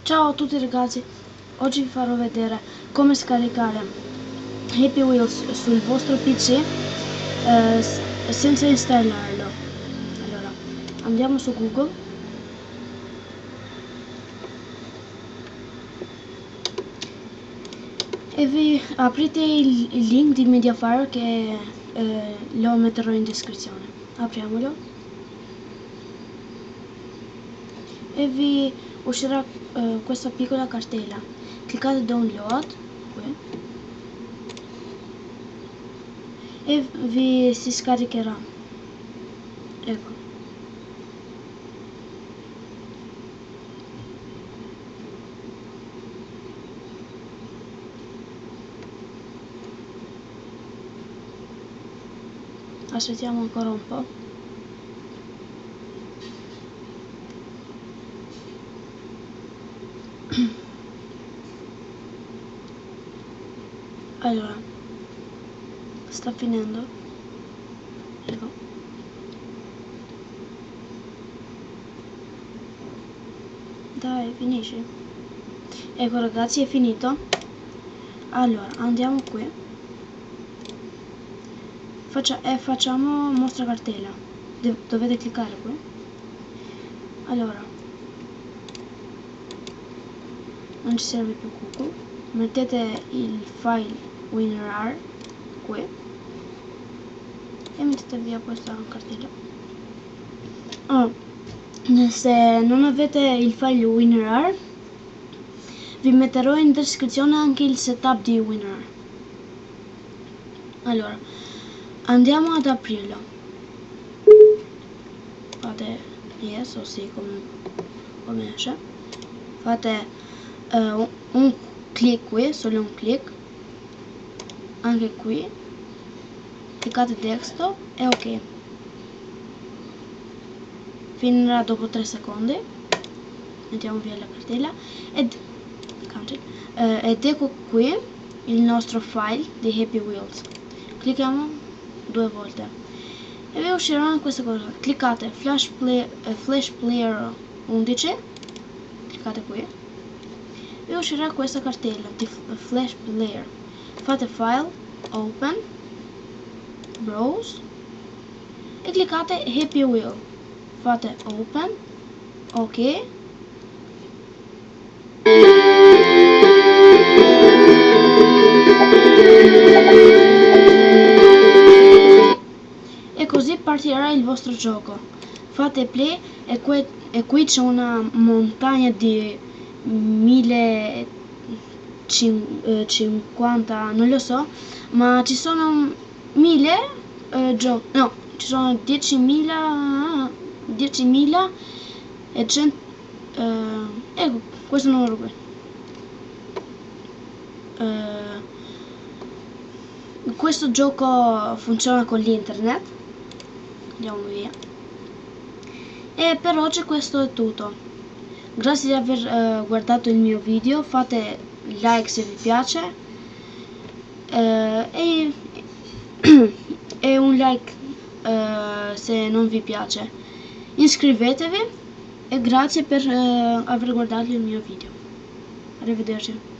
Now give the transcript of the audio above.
Ciao a tutti ragazzi, oggi vi farò vedere come scaricare Happy Wheels sul vostro PC senza installarlo. Allora, andiamo su Google e vi aprite il link di Mediafire che lo metterò in descrizione. Apriamolo e vi uscirà questa piccola cartella. Cliccate download qui e vi si scaricherà. Ecco. Aspettiamo ancora un po'. Allora, sta finendo. Ecco. Dai, finisci. Ecco ragazzi, è finito. Allora, andiamo qui. Facciamo mostra cartella. Dovete cliccare qui. Allora, non ci serve più Google. Mettete il file WinRAR qui e mettete via questa cartella. Se non avete il file WinRAR, vi metterò in descrizione anche il setup di WinRAR. Allora, andiamo ad aprirlo. Fate yes o sì come esce. Fate un clic qui, solo un clic. Anche qui. Cliccate desktop e ok. Finirà dopo 3 secondi. Mettiamo via la cartella ed ecco qui il nostro file di Happy Wheels. Clicchiamo 2 volte e vi uscirà questa cosa. Cliccate Flash Player 11, cliccate qui, vi uscirà questa cartella di Flash Player. Fate File, Open, Browse e cliccate Happy Wheel. Fate Open, ok. E così partirà il vostro gioco. Fate play e qui c'è una montagna di 1050, non lo so, ma ci sono 1000 giochi, no, ci sono 10.000 e 100, ecco, questo numero qui. Questo gioco funziona con l'internet. Andiamo via. E per oggi questo è tutto. Grazie di aver guardato il mio video. Fate like se vi piace e un like se non vi piace. Iscrivetevi e grazie per aver guardato il mio video. Arrivederci.